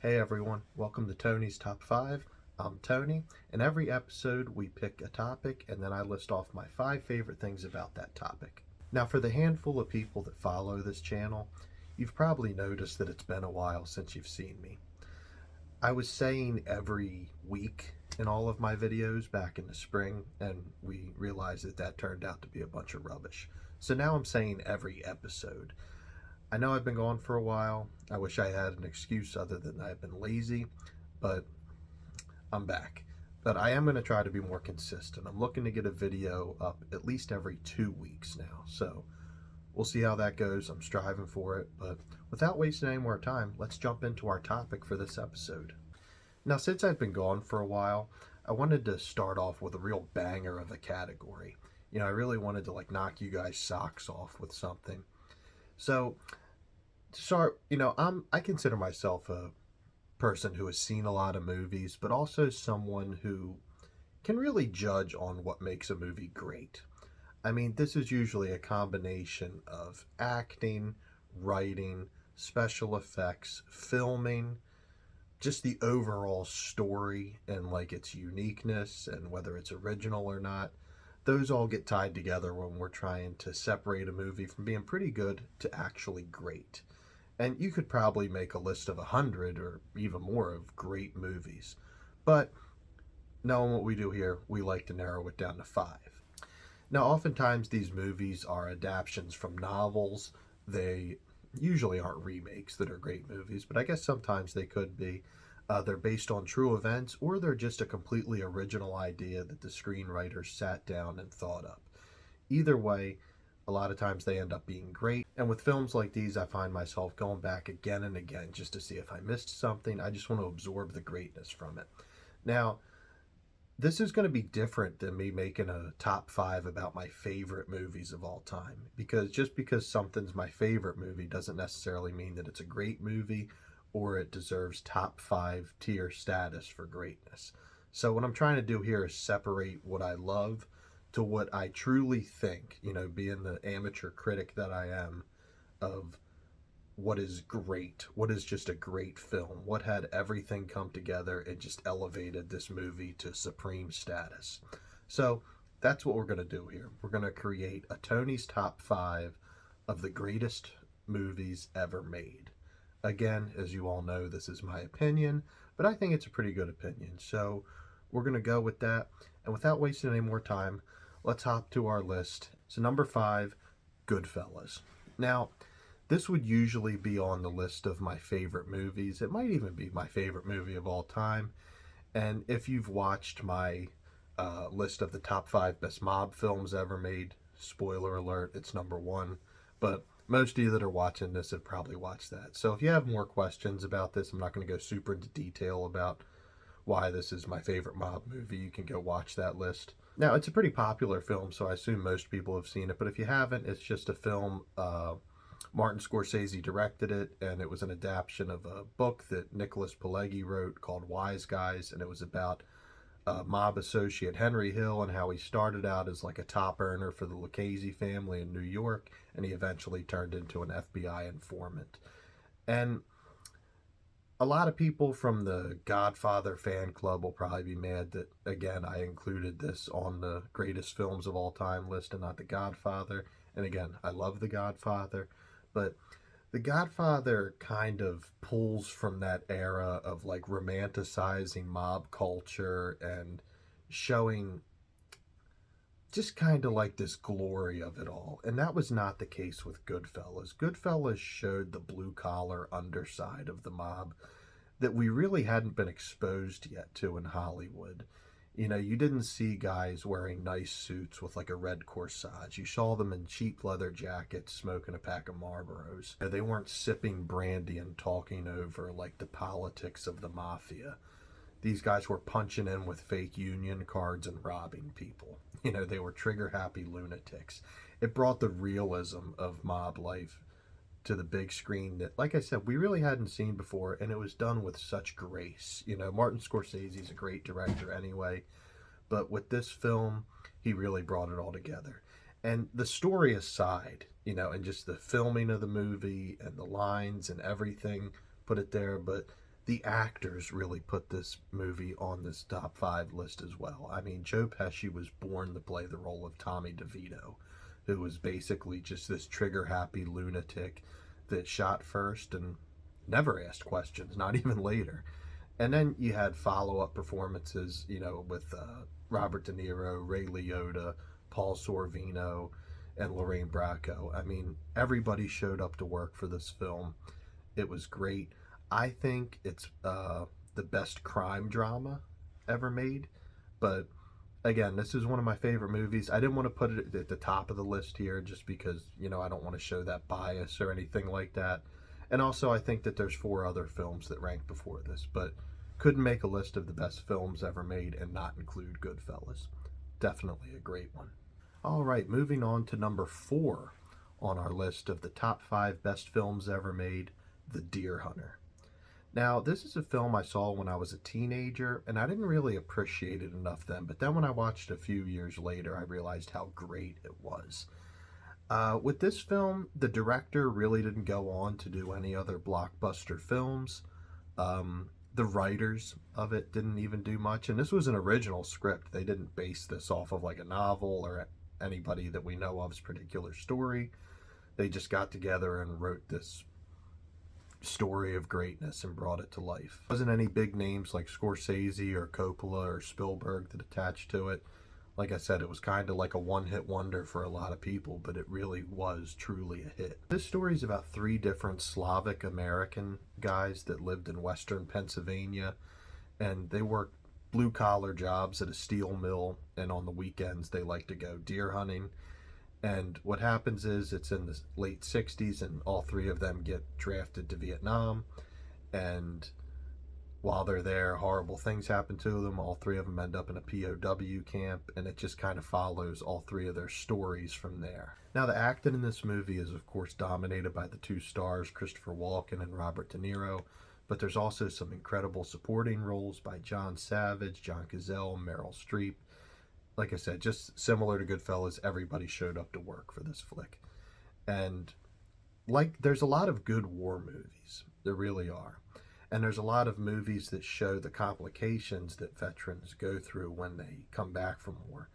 Hey everyone, welcome to Tony's Top 5. I'm Tony, and every episode we pick a topic and then I list off my 5 favorite things about that topic. Now, for the handful of people that follow this channel, you've probably noticed that it's been a while since you've seen me. I was saying every week in all of my videos back in the spring, and we realized that that turned out to be a bunch of rubbish. So now I'm saying every episode. I know I've been gone for a while. I wish I had an excuse other than I've been lazy, but I'm back. But I am going to try to be more consistent. I'm looking to get a video up at least every 2 weeks now. So we'll see how that goes. I'm striving for it. But without wasting any more time, let's jump into our topic for this episode. Now, since I've been gone for a while, I wanted to start off with a real banger of a category. I really wanted to knock you guys' socks off with something. So to start, I consider myself a person who has seen a lot of movies, but also someone who can really judge on what makes a movie great. I mean, this is usually a combination of acting, writing, special effects, filming, just the overall story and its uniqueness and whether it's original or not. Those all get tied together when we're trying to separate a movie from being pretty good to actually great. And you could probably make a list of 100 or even more of great movies. But knowing what we do here, we like to narrow it down to 5. Now, oftentimes these movies are adaptations from novels. They usually aren't remakes that are great movies, but I guess sometimes they could be. They're based on true events, or they're just a completely original idea that the screenwriters sat down and thought up. Either way, a lot of times they end up being great. And with films like these, I find myself going back again and again just to see if I missed something. I just want to absorb the greatness from it. Now, this is going to be different than me making a top 5 about my favorite movies of all time. Because just because something's my favorite movie doesn't necessarily mean that it's a great movie or it deserves top 5 tier status for greatness. So what I'm trying to do here is separate what I love to what I truly think, being the amateur critic that I am, of what is great, what is just a great film, what had everything come together and just elevated this movie to supreme status. So that's what we're going to do here. We're going to create a Tony's Top 5 of the greatest movies ever made. Again, as you all know, this is my opinion, but I think it's a pretty good opinion. So we're going to go with that. And without wasting any more time, let's hop to our list. So number 5, Goodfellas. Now, this would usually be on the list of my favorite movies. It might even be my favorite movie of all time. And if you've watched my list of the top 5 best mob films ever made, spoiler alert, it's number 1. But most of you that are watching this have probably watched that. So if you have more questions about this, I'm not going to go super into detail about why this is my favorite mob movie. You can go watch that list. Now, it's a pretty popular film, so I assume most people have seen it. But if you haven't, it's just a film. Martin Scorsese directed it, and it was an adaptation of a book that Nicholas Pileggi wrote called Wise Guys, and it was about mob associate Henry Hill and how he started out as a top earner for the Lucchese family in New York, and he eventually turned into an FBI informant. And a lot of people from the Godfather fan club will probably be mad that, again, I included this on the greatest films of all time list and not The Godfather. And again, I love The Godfather, but The Godfather kind of pulls from that era of romanticizing mob culture and showing just kind of this glory of it all. And that was not the case with Goodfellas. Goodfellas showed the blue collar underside of the mob that we really hadn't been exposed yet to in Hollywood. You didn't see guys wearing nice suits with a red corsage. You saw them in cheap leather jackets smoking a pack of Marlboros. They weren't sipping brandy and talking over the politics of the mafia. These guys were punching in with fake union cards and robbing people. They were trigger-happy lunatics. It brought the realism of mob life to the big screen that, like I said, we really hadn't seen before, and it was done with such grace. Martin Scorsese's a great director anyway, but with this film, he really brought it all together. And the story aside, and just the filming of the movie and the lines and everything, put it there, but the actors really put this movie on this top five list as well. I mean, Joe Pesci was born to play the role of Tommy DeVito, who was basically just this trigger happy lunatic that shot first and never asked questions, not even later. And then you had follow up performances, with Robert De Niro, Ray Liotta, Paul Sorvino, and Lorraine Bracco. I mean, everybody showed up to work for this film. It was great. I think it's the best crime drama ever made. But again, this is one of my favorite movies. I didn't want to put it at the top of the list here just because, I don't want to show that bias or anything like that. And also, I think that there's four other films that rank before this, but couldn't make a list of the best films ever made and not include Goodfellas. Definitely a great one. All right, moving on to number 4 on our list of the top 5 best films ever made, The Deer Hunter. Now, this is a film I saw when I was a teenager, and I didn't really appreciate it enough then, but then when I watched it a few years later, I realized how great it was. With this film, the director really didn't go on to do any other blockbuster films. The writers of it didn't even do much, and this was an original script. They didn't base this off of like a novel or anybody that we know of's particular story. They just got together and wrote this story of greatness and brought it to life. There wasn't any big names like Scorsese or Coppola or Spielberg that attached to it. Like I said, it was kind of like a one-hit wonder for a lot of people, but it really was truly a hit. This story is about 3 different Slavic American guys that lived in western Pennsylvania, and they worked blue-collar jobs at a steel mill, and on the weekends they like to go deer hunting. And what happens is it's in the late 60s, and all 3 of them get drafted to Vietnam, and while they're there, horrible things happen to them. All 3 of them end up in a POW camp, and it just kind of follows all 3 of their stories from there. Now, the acting in this movie is, of course, dominated by the 2 stars, Christopher Walken and Robert De Niro, but there's also some incredible supporting roles by John Savage, John Cazale, Meryl Streep. Like I said, just similar to Goodfellas, everybody showed up to work for this flick. And there's a lot of good war movies. There really are. And there's a lot of movies that show the complications that veterans go through when they come back from war.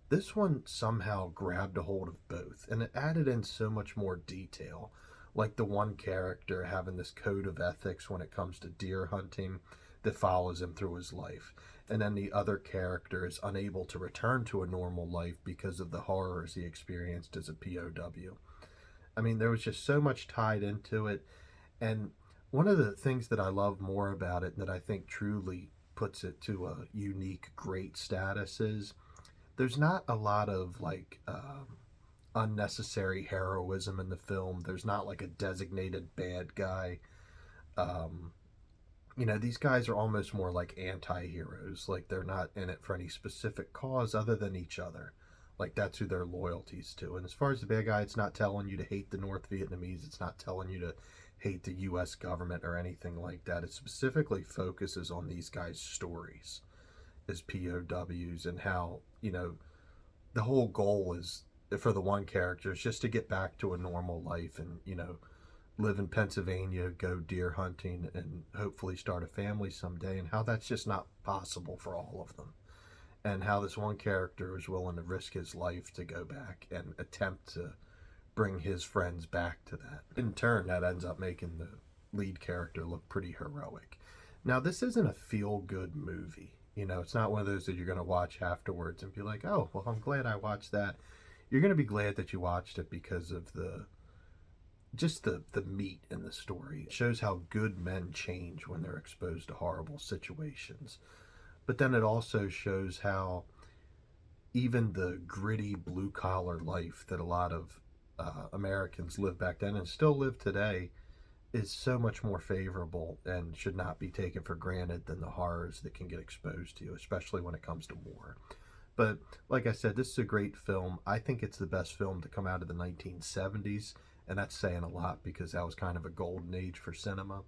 This one somehow grabbed a hold of both, and it added in so much more detail, like the one character having this code of ethics when it comes to deer hunting that follows him through his life. And then the other character is unable to return to a normal life because of the horrors he experienced as a POW. I mean, there was just so much tied into it. And one of the things that I love more about it, that I think truly puts it to a unique, great status, is there's not a lot of unnecessary heroism in the film. There's not like a designated bad guy. These guys are almost more like anti-heroes. Like, they're not in it for any specific cause other than each other. Like, that's who they're loyalties to. And as far as the bad guy, it's not telling you to hate the North Vietnamese. It's not telling you to hate the U.S. government or anything like that. It specifically focuses on these guys' stories as POWs, and how, the whole goal is, for the one character, is just to get back to a normal life and, live in Pennsylvania, go deer hunting, and hopefully start a family someday, and how that's just not possible for all of them. And how this one character is willing to risk his life to go back and attempt to bring his friends back to that. In turn, that ends up making the lead character look pretty heroic. Now, this isn't a feel-good movie. It's not one of those that you're going to watch afterwards and be like, oh, well, I'm glad I watched that. You're going to be glad that you watched it because of the meat in the story. It shows how good men change when they're exposed to horrible situations. But then it also shows how even the gritty blue-collar life that a lot of Americans lived back then and still live today is so much more favorable and should not be taken for granted than the horrors that can get exposed to you, especially when it comes to war. But like I said, this is a great film. I think it's the best film to come out of the 1970s, and that's saying a lot because that was kind of a golden age for cinema.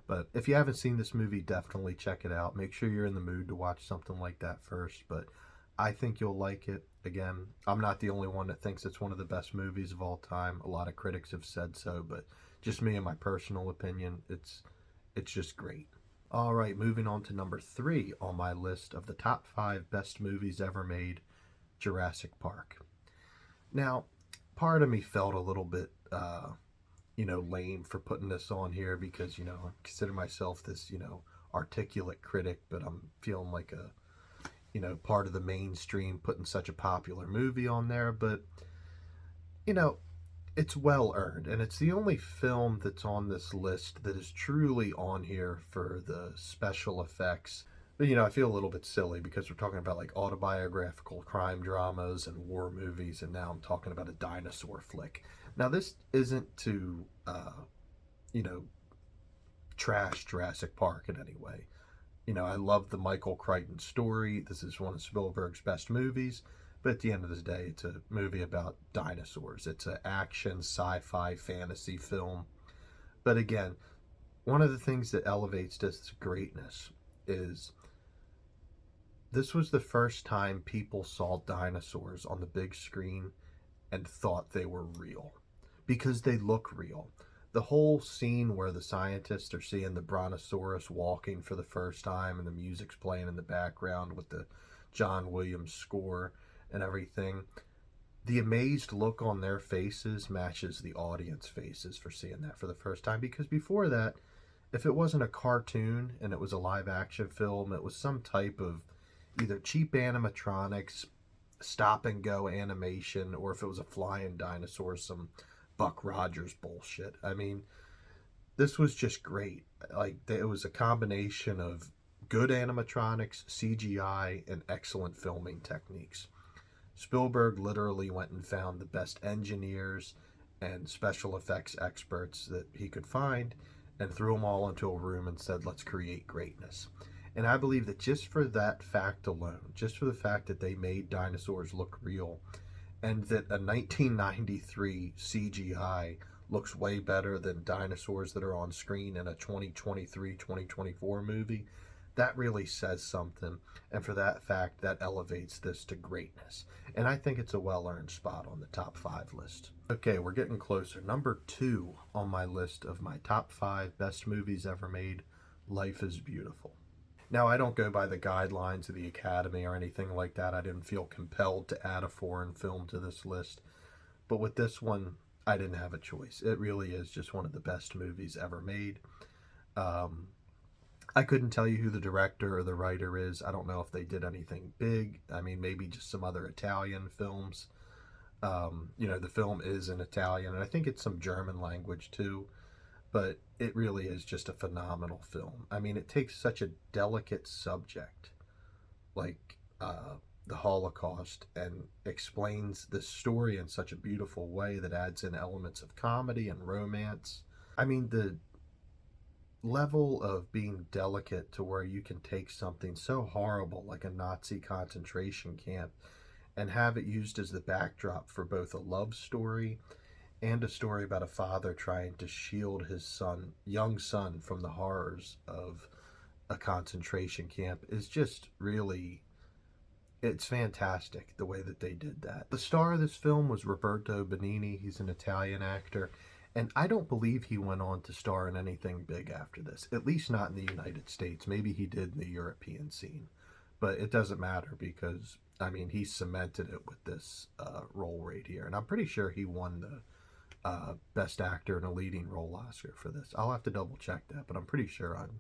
But if you haven't seen this movie, definitely check it out. Make sure you're in the mood to watch something like that first, but I think you'll like it. Again, I'm not the only one that thinks it's one of the best movies of all time. A lot of critics have said so, but just me and my personal opinion, it's just great. All right, moving on to number three on my list of the top five best movies ever made, Jurassic Park. Now, part of me felt a little bit, lame for putting this on here because, I consider myself this, articulate critic, but I'm feeling like a, part of the mainstream putting such a popular movie on there. But, you know, it's well earned, and it's the only film that's on this list that is truly on here for the special effects. But, I feel a little bit silly because we're talking about like autobiographical crime dramas and war movies, and now I'm talking about a dinosaur flick. Now, this isn't to, you know, trash Jurassic Park in any way. I love the Michael Crichton story. This is one of Spielberg's best movies. But at the end of the day, it's a movie about dinosaurs. It's an action, sci fi, fantasy film. But again, one of the things that elevates this to greatness is this was the first time people saw dinosaurs on the big screen and thought they were real because they look real. The whole scene where the scientists are seeing the brontosaurus walking for the first time and the music's playing in the background with the John Williams score and everything, the amazed look on their faces matches the audience faces for seeing that for the first time. Because before that, if it wasn't a cartoon and it was a live action film, it was some type of either cheap animatronics, stop and go animation, or if it was a flying dinosaur, some Buck Rogers bullshit. I mean, this was just great. Like, it was a combination of good animatronics, CGI, and excellent filming techniques. Spielberg literally went and found the best engineers and special effects experts that he could find and threw them all into a room and said, let's create greatness. And I believe that just for that fact alone, just for the fact that they made dinosaurs look real, and that a 1993 CGI looks way better than dinosaurs that are on screen in a 2023, 2024 movie, that really says something. And for that fact, that elevates this to greatness. And I think it's a well-earned spot on the top five list. Okay, we're getting closer. Number two on my list of my top five best movies ever made, Life is Beautiful. Now, I don't go by the guidelines of the Academy or anything like that. I didn't feel compelled to add a foreign film to this list. But with this one, I didn't have a choice. It really is just one of the best movies ever made. I couldn't tell you who the director or the writer is. I don't know if they did anything big. I mean, maybe just some other Italian films. The film is in Italian, and I think it's some German language too. But it really is just a phenomenal film. I mean, it takes such a delicate subject like the Holocaust and explains the story in such a beautiful way that adds in elements of comedy and romance. I mean, the level of being delicate to where you can take something so horrible like a Nazi concentration camp and have it used as the backdrop for both a love story and a story about a father trying to shield his young son, from the horrors of a concentration camp is just really, it's fantastic the way that they did that. The star of this film was Roberto Benigni. He's an Italian actor, and I don't believe he went on to star in anything big after this, at least not in the United States. Maybe he did in the European scene, but it doesn't matter because, I mean, he cemented it with this role right here, and I'm pretty sure he won the Best Actor in a Leading Role Oscar for this. I'll have to double check that, but I'm pretty sure I'm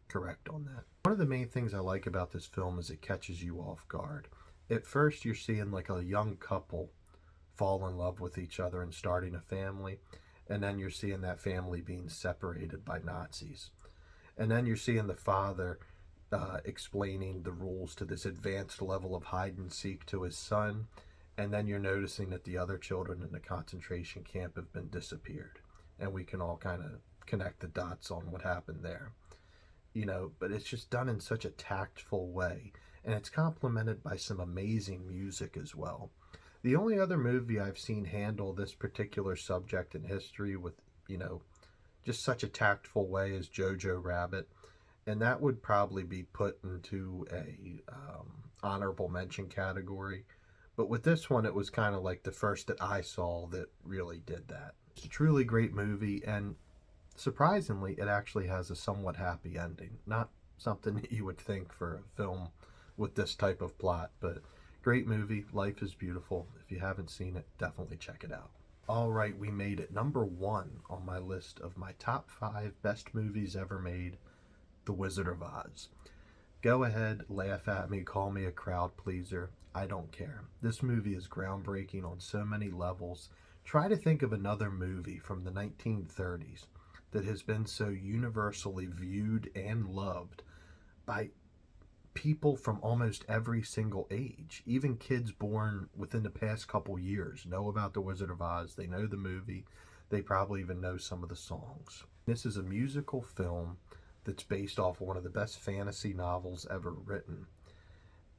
correct on that. One of the main things I like about this film is it catches you off guard. At first, you're seeing like a young couple fall in love with each other and starting a family, and then you're seeing that family being separated by Nazis. And then you're seeing the father explaining the rules to this advanced level of hide and seek to his son, and then you're noticing that the other children in the concentration camp have been disappeared. And we can all kind of connect the dots on what happened there. But it's just done in such a tactful way. And it's complemented by some amazing music as well. The only other movie I've seen handle this particular subject in history with, just such a tactful way is Jojo Rabbit. And that would probably be put into a honorable mention category. But with this one, it was kind of like the first that I saw that really did that. It's a truly great movie, and surprisingly, it actually has a somewhat happy ending. Not something that you would think for a film with this type of plot. But great movie. Life is Beautiful. If you haven't seen it, definitely check it out. All right, we made it. Number one on my list of my top 5 best movies ever made, The Wizard of Oz. Go ahead, laugh at me, call me a crowd pleaser. I don't care. This movie is groundbreaking on so many levels. Try to think of another movie from the 1930s that has been so universally viewed and loved by people from almost every single age. Even kids born within the past couple years know about The Wizard of Oz. They know the movie. They probably even know some of the songs. This is a musical film that's based off of one of the best fantasy novels ever written.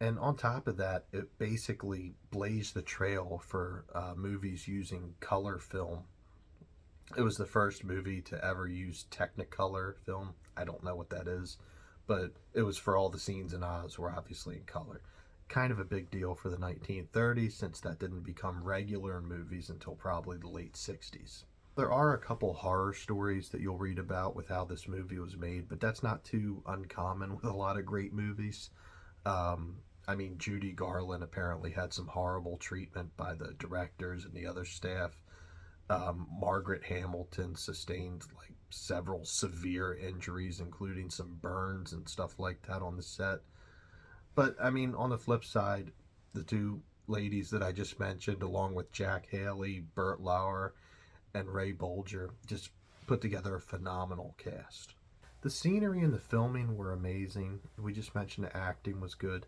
And on top of that, it basically blazed the trail for movies using color film. It was the first movie to ever use Technicolor film. I don't know what that is, but it was for all the scenes in Oz were obviously in color. Kind of a big deal for the 1930s, since that didn't become regular in movies until probably the late 60s. There are a couple horror stories that you'll read about with how this movie was made, but that's not too uncommon with a lot of great movies. I mean, Judy Garland apparently had some horrible treatment by the directors and the other staff. Margaret Hamilton sustained like several severe injuries, including some burns and stuff like that on the set. But I mean, on the flip side, the two ladies that I just mentioned, along with Jack Haley, Burt Lauer, and Ray Bolger, just put together a phenomenal cast. The scenery and the filming were amazing. We just mentioned the acting was good.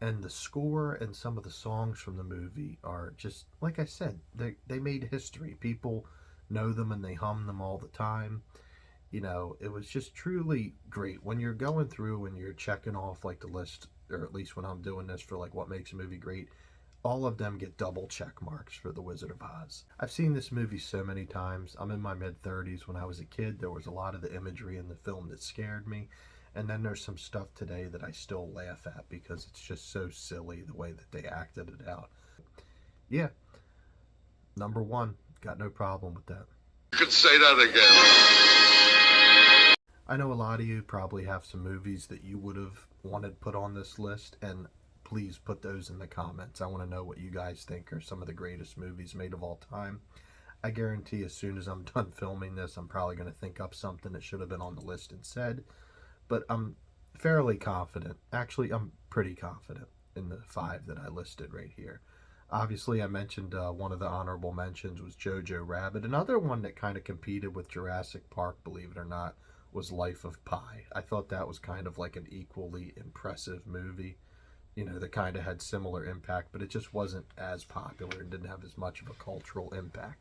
And the score and some of the songs from the movie are just, like I said, they made history. People know them and they hum them all the time. You know, it was just truly great. When you're going through and you're checking off like the list, or at least when I'm doing this for like what makes a movie great, all of them get double check marks for The Wizard of Oz. I've seen this movie so many times. I'm in my mid-30s. When I was a kid, there was a lot of the imagery in the film that scared me. And then there's some stuff today that I still laugh at because it's just so silly the way that they acted it out. Yeah, number one, got no problem with that. You could say that again. I know a lot of you probably have some movies that you would have wanted put on this list, and please put those in the comments. I want to know what you guys think are some of the greatest movies made of all time. I guarantee as soon as I'm done filming this, I'm probably going to think up something that should have been on the list instead. But I'm fairly confident. Actually, I'm pretty confident in the 5 that I listed right here. Obviously, I mentioned one of the honorable mentions was Jojo Rabbit. Another one that kind of competed with Jurassic Park, believe it or not, was Life of Pi. I thought that was kind of like an equally impressive movie, you know, that kind of had similar impact, but it just wasn't as popular and didn't have as much of a cultural impact.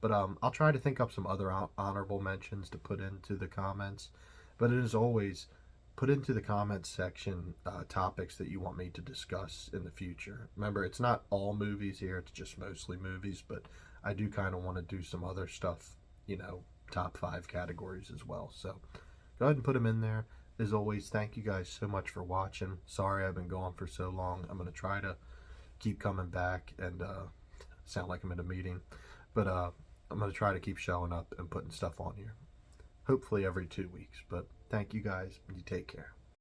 But I'll try to think up some other honorable mentions to put into the comments. But as always, put into the comments section topics that you want me to discuss in the future. Remember, it's not all movies here, it's just mostly movies, but I do kind of want to do some other stuff, you know, top 5 categories as well. So go ahead and put them in there. As always, thank you guys so much for watching. Sorry I've been gone for so long. I'm going to try to keep coming back and sound like I'm in a meeting. But I'm going to try to keep showing up and putting stuff on here. Hopefully every 2 weeks. But thank you guys. You take care.